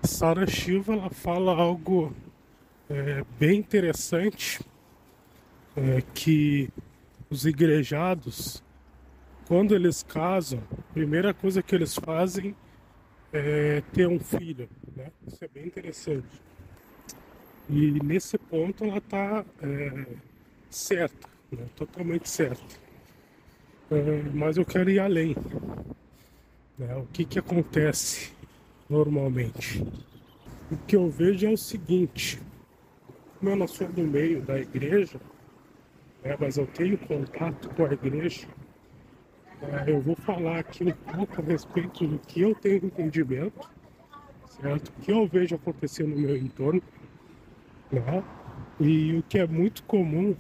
Sarah Shiva ela fala algo bem interessante, que os igrejados, quando eles casam, a primeira coisa que eles fazem é ter um filho, né? Isso é bem interessante. E nesse ponto ela está certa, né? Totalmente certa. Mas eu quero ir além, né? O que que acontece normalmente? O que eu vejo é o seguinte: como eu não sou do meio da igreja, mas eu tenho contato com a igreja. Eu vou falar aqui um pouco a respeito do que eu tenho entendimento, certo? O que eu vejo acontecer no meu entorno, né? E o que é muito comum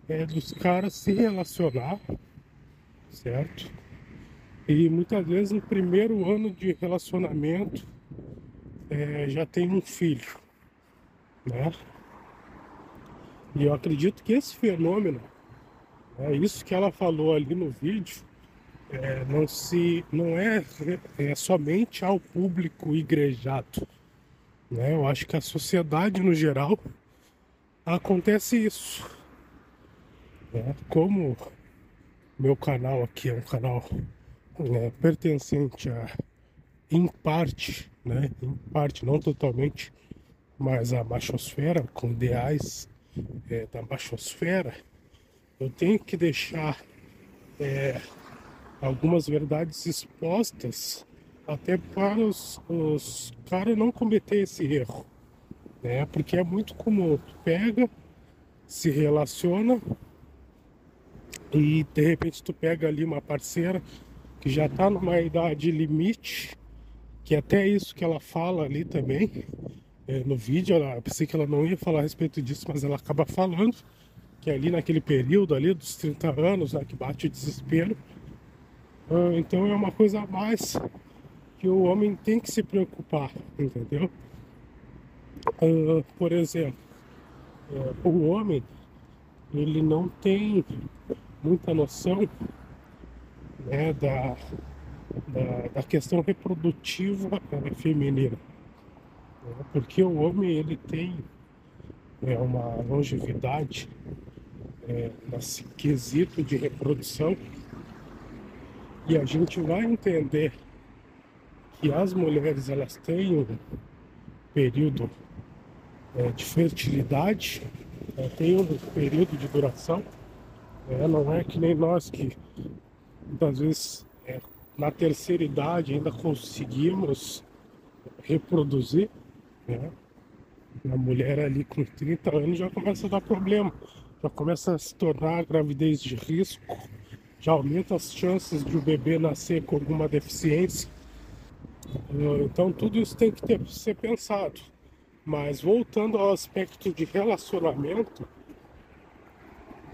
é dos caras se relacionar, certo? E muitas vezes no primeiro ano de relacionamento já tem um filho, né? E eu acredito que esse fenômeno, isso que ela falou ali no vídeo, não é somente ao público igrejado, né? Eu acho que a sociedade no geral acontece isso, né? Como meu canal aqui é um canal pertencente em parte, né? Em parte, não totalmente, mas a machosfera, com ideais da machosfera, eu tenho que deixar algumas verdades expostas até para os caras não cometer esse erro, né? Porque é muito comum, tu pega, se relaciona e de repente tu pega ali uma parceira que já tá numa idade limite, que até isso que ela fala ali também, no vídeo, eu pensei que ela não ia falar a respeito disso, mas ela acaba falando, que é ali naquele período ali dos 30 anos, né, que bate o desespero. Então é uma coisa a mais que o homem tem que se preocupar, entendeu? Por exemplo, o homem, ele não tem muita noção, né, da questão reprodutiva feminina, né? Porque o homem ele tem uma longevidade nesse quesito de reprodução, e a gente vai entender que as mulheres elas têm um período de fertilidade, tem um período de duração, não é que nem nós que muitas vezes na terceira idade ainda conseguimos reproduzir, né? A mulher ali com 30 anos já começa a dar problema, já começa a se tornar gravidez de risco, já aumenta as chances de o bebê nascer com alguma deficiência. Então tudo isso tem que ser pensado. Mas voltando ao aspecto de relacionamento,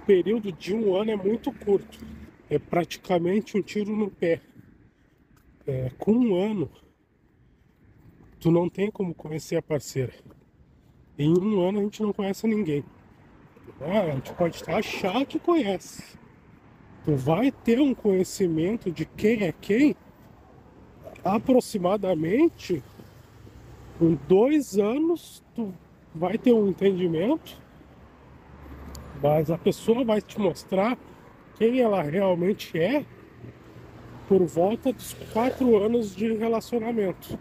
o período de um ano é muito curto. É praticamente um tiro no pé. Com um ano, tu não tem como conhecer a parceira. Em um ano a gente não conhece ninguém. A gente pode achar que conhece. Tu vai ter um conhecimento de quem é quem aproximadamente em 2 anos. Tu vai ter um entendimento, mas a pessoa vai te mostrar quem ela realmente é por volta dos 4 anos de relacionamento.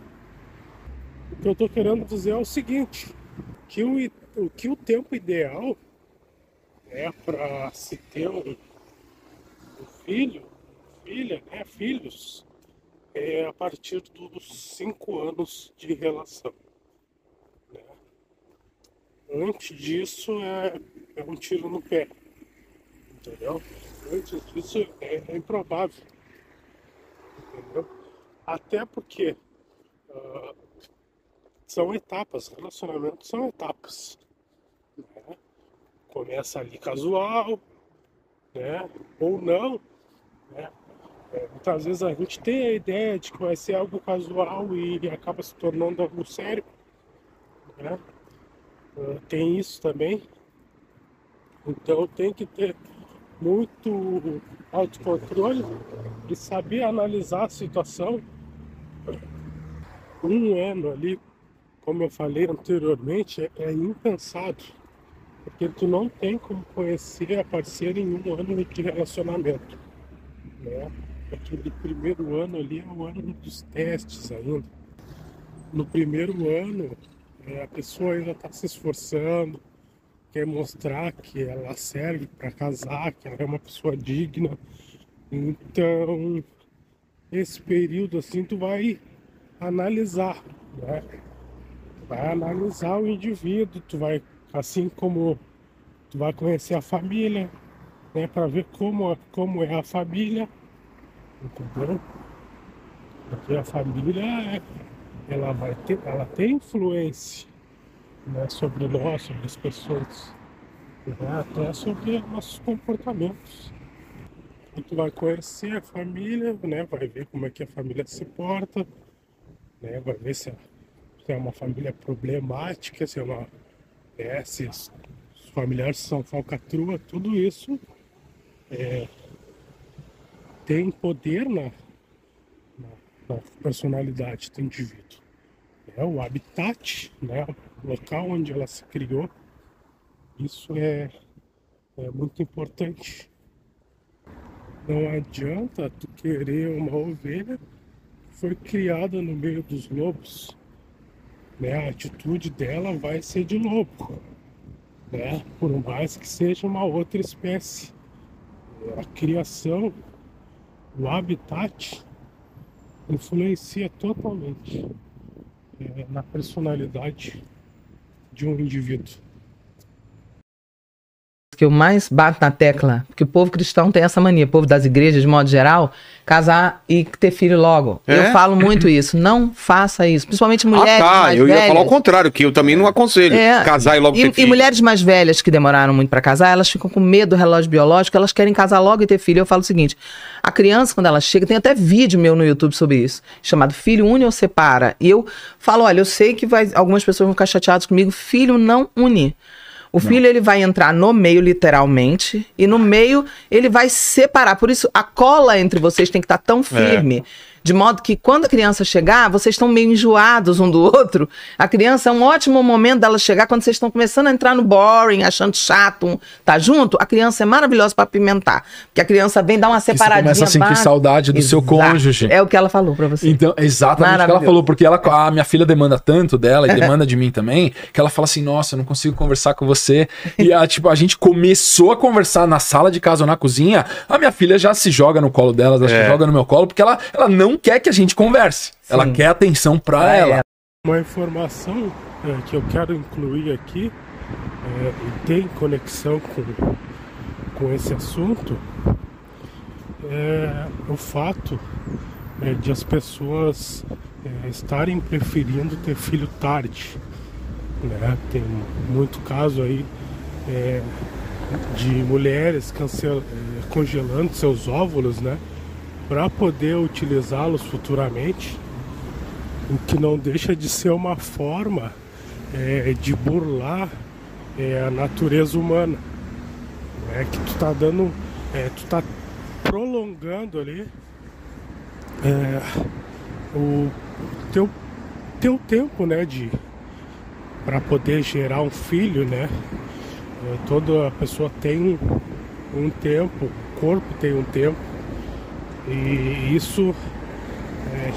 O que eu tô querendo dizer é o seguinte, que o tempo ideal é para se ter um filho, filha, né, filhos, é a partir dos 5 anos de relação, né? Antes disso é um tiro no pé, entendeu? Antes disso é improvável, entendeu? Até porque são etapas, relacionamentos são etapas, né? Começa ali casual, né? Ou não, né? Muitas vezes a gente tem a ideia de que vai ser algo casual e acaba se tornando algo sério, né? Tem isso também. Então tem que ter muito autocontrole e saber analisar a situação. Um ano ali, como eu falei anteriormente, é impensado. Porque tu não tem como conhecer a parceira em um ano de relacionamento, né? Aquele primeiro ano ali é o ano dos testes ainda. No primeiro ano, a pessoa ainda está se esforçando, quer mostrar que ela serve para casar, que ela é uma pessoa digna. Então, esse período assim tu vai analisar, né? Vai analisar o indivíduo, tu vai, assim como tu vai conhecer a família, né? Para ver como é a família, entendeu? Porque a família, ela tem influência, né? Sobre nós, sobre as pessoas, né? Até sobre nossos comportamentos. E tu vai conhecer a família, né? Vai ver como é que a família se porta, né? Vai ver se é uma família problemática, se os familiares são falcatrua, tudo isso tem poder na personalidade do indivíduo. O habitat, né? O local onde ela se criou, isso é muito importante. Não adianta tu querer uma ovelha que foi criada no meio dos lobos, né? A atitude dela vai ser de lobo, né? Por mais que seja uma outra espécie. A criação, o habitat, influencia totalmente na personalidade de um indivíduo. Que eu mais bato na tecla, porque o povo cristão tem essa mania, o povo das igrejas, de modo geral, casar e ter filho logo. Eu falo muito isso, não faça isso, principalmente mulheres mais eu velhas. ia falar o contrário, que eu também não aconselho, casar e logo ter filho. E mulheres mais velhas que demoraram muito para casar, elas ficam com medo do relógio biológico, elas querem casar logo e ter filho. Eu falo o seguinte, a criança, quando ela chega, tem até vídeo meu no YouTube sobre isso, chamado Filho Une ou Separa. E eu falo, olha, eu sei que algumas pessoas vão ficar chateadas comigo, filho não une. O filho, ele vai entrar no meio, literalmente, e no meio ele vai separar. Por isso, a cola entre vocês tem que estar tão firme, de modo que quando a criança chegar, vocês estão meio enjoados um do outro. A criança é um ótimo momento dela chegar quando vocês estão começando a entrar no boring, achando chato, tá junto. A criança é maravilhosa para apimentar, porque a criança vem dar uma separadinha. Você começa a sentir saudade do seu cônjuge. É o que ela falou para você. Então, exatamente o que ela falou, porque a minha filha demanda tanto dela e demanda de mim também, que ela fala assim, nossa, eu não consigo conversar com você. E a gente começou a conversar na sala de casa ou na cozinha, a minha filha já se joga no colo dela, já se joga no meu colo, porque ela não quer que a gente converse. Sim. Ela quer atenção pra ela. Uma informação que eu quero incluir aqui e tem conexão com esse assunto é o fato de as pessoas estarem preferindo ter filho tarde, né? Tem muito caso aí de mulheres congelando seus óvulos, né? Para poder utilizá-los futuramente, o que não deixa de ser uma forma de burlar a natureza humana, que tu tá dando, tu tá prolongando ali o teu tempo, né, para poder gerar um filho, né? Toda pessoa tem um tempo, o corpo tem um tempo. E isso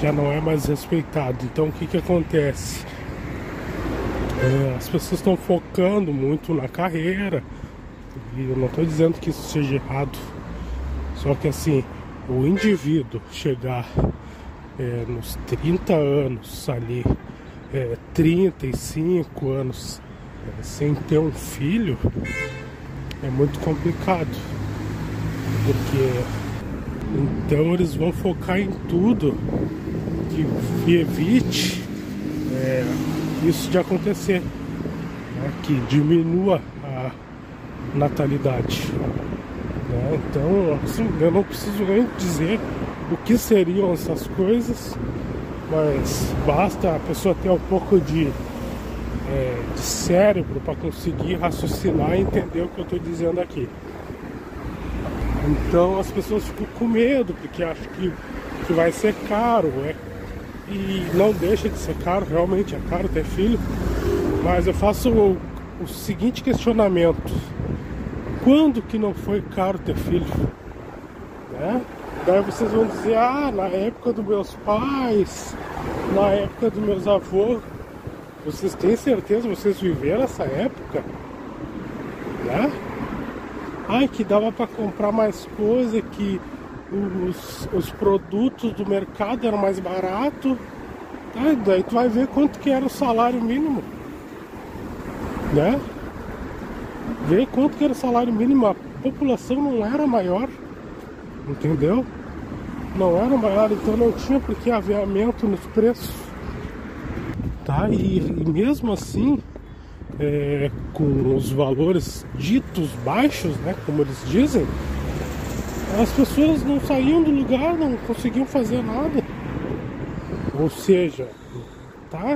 já não é mais respeitado. Então o que acontece? As pessoas estão focando muito na carreira. E eu não estou dizendo que isso seja errado. Só que assim, o indivíduo chegar nos 30 anos ali, 35 anos, sem ter um filho, é muito complicado. Porque então eles vão focar em tudo que evite isso de acontecer, né? Que diminua a natalidade, né? Então, assim, eu não preciso nem dizer o que seriam essas coisas, mas basta a pessoa ter um pouco de cérebro para conseguir raciocinar e entender o que eu estou dizendo aqui. Então as pessoas ficam com medo, porque acham que vai ser caro, e não deixa de ser caro, realmente é caro ter filho, mas eu faço o seguinte questionamento: quando que não foi caro ter filho? Né? Daí vocês vão dizer, na época dos meus pais, na época dos meus avós. Vocês têm certeza, vocês viveram essa época? Né? Que dava para comprar mais coisa, que os produtos do mercado eram mais baratos. Daí tu vai ver quanto que era o salário mínimo. Né? Ver quanto que era o salário mínimo. A população não era maior. Entendeu? Não era maior, então não tinha por que haver aumento nos preços. E mesmo assim, com os valores ditos baixos, né, como eles dizem, as pessoas não saíam do lugar, não conseguiam fazer nada. Ou seja,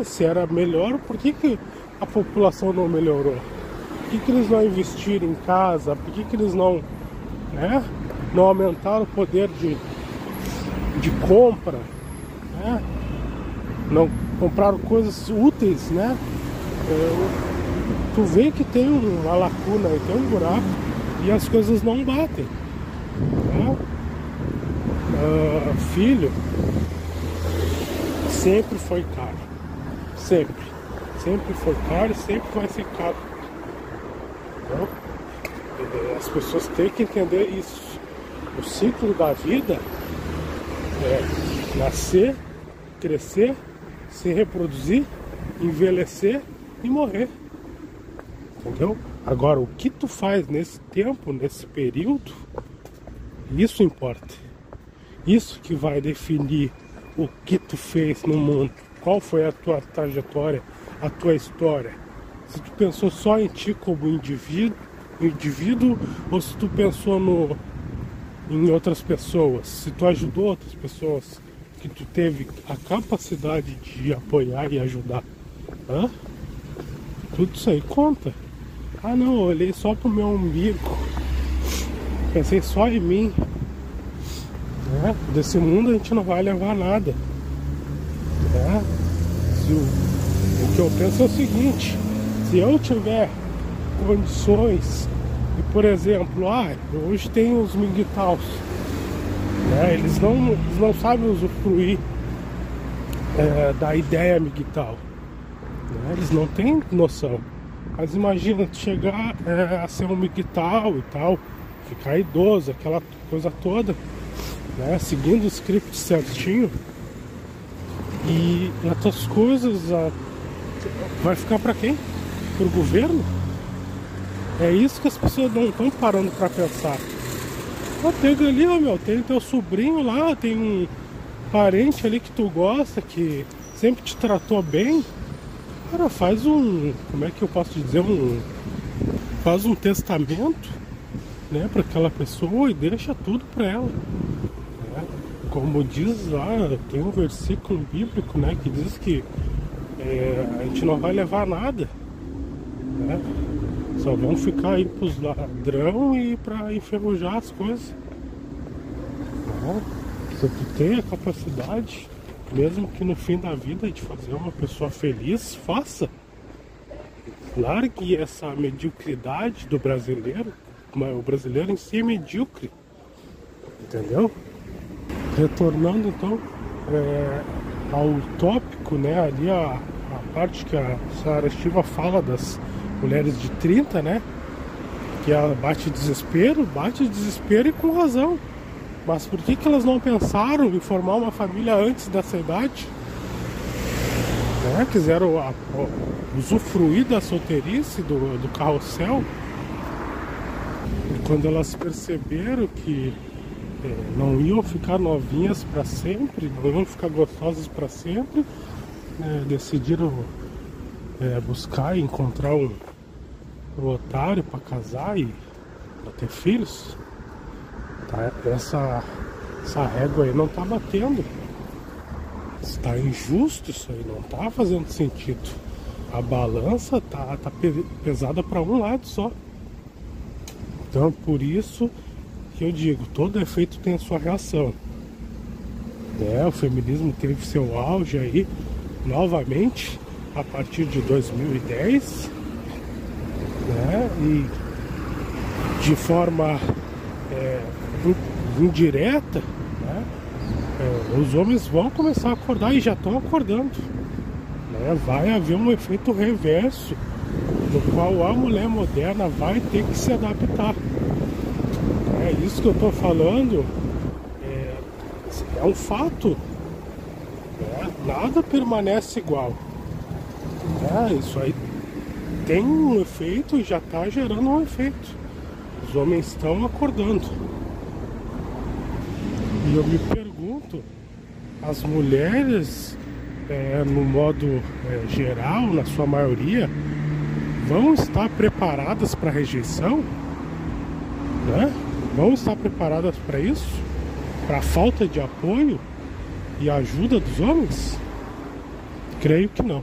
se era melhor, por que a população não melhorou? Por que eles não investiram em casa? Por que eles não aumentaram o poder de compra? Né? Não compraram coisas úteis, né? Tu vê que tem uma lacuna, tem um buraco e as coisas não batem. Né? Filho sempre foi caro. Sempre foi caro e sempre vai ser caro. Então, as pessoas têm que entender isso. O ciclo da vida é nascer, crescer, se reproduzir, envelhecer e morrer. Entendeu? Agora, o que tu faz nesse tempo, nesse período, isso importa. Isso que vai definir o que tu fez no mundo. Qual foi a tua trajetória, a tua história. Se tu pensou só em ti como indivíduo ou se tu pensou em outras pessoas. Se tu ajudou outras pessoas, que tu teve a capacidade de apoiar e ajudar. Tudo isso aí conta. Não, eu olhei só pro meu umbigo, pensei só em mim. Desse mundo a gente não vai levar nada. O que eu penso é o seguinte: se eu tiver condições, e por exemplo, hoje tem os mingtaus, eles não sabem usufruir da ideia mingtal, eles não têm noção. Mas imagina tu chegar a ser um mingtal e tal, ficar idoso, aquela coisa toda, seguindo o script certinho, e as tuas coisas vai ficar para quem? Pro governo? É isso que as pessoas não estão parando para pensar. Pega ali, tem teu sobrinho lá, tem um parente ali que tu gosta, que sempre te tratou bem. Cara, faz como é que eu posso dizer, faz um testamento, para aquela pessoa e deixa tudo para ela. Como diz lá, tem um versículo bíblico, que diz que a gente não vai levar nada, só vão ficar aí pros ladrão e para enferrujar as coisas. Se tu tem a capacidade, mesmo que no fim da vida, de fazer uma pessoa feliz, faça. Largue essa mediocridade do brasileiro. O brasileiro em si é medíocre. Entendeu? Retornando então ao tópico, ali a parte que a Sara Estiva fala das mulheres de 30, que ela bate desespero e com razão. Mas por que elas não pensaram em formar uma família antes dessa idade? Quiseram usufruir da solteirice, do carrossel. E quando elas perceberam que não iam ficar novinhas para sempre, não iam ficar gostosas para sempre, decidiram buscar e encontrar um otário para casar e para ter filhos. Essa régua aí não tá batendo. Está injusto isso aí, não tá fazendo sentido. A balança tá pesada para um lado só. Então por isso que eu digo, todo efeito tem a sua reação. O feminismo teve seu auge aí novamente a partir de 2010, né? E de forma indireta, né? Os homens vão começar a acordar e já estão acordando, né? Vai haver um efeito reverso no qual a mulher moderna vai ter que se adaptar. É isso que eu estou falando, é um fato, né? Nada permanece igual. Isso aí tem um efeito e já está gerando um efeito. Os homens estão acordando. E eu me pergunto, as mulheres, no modo geral, na sua maioria, vão estar preparadas para a rejeição? Né? Vão estar preparadas para isso? Para a falta de apoio e ajuda dos homens? Creio que não.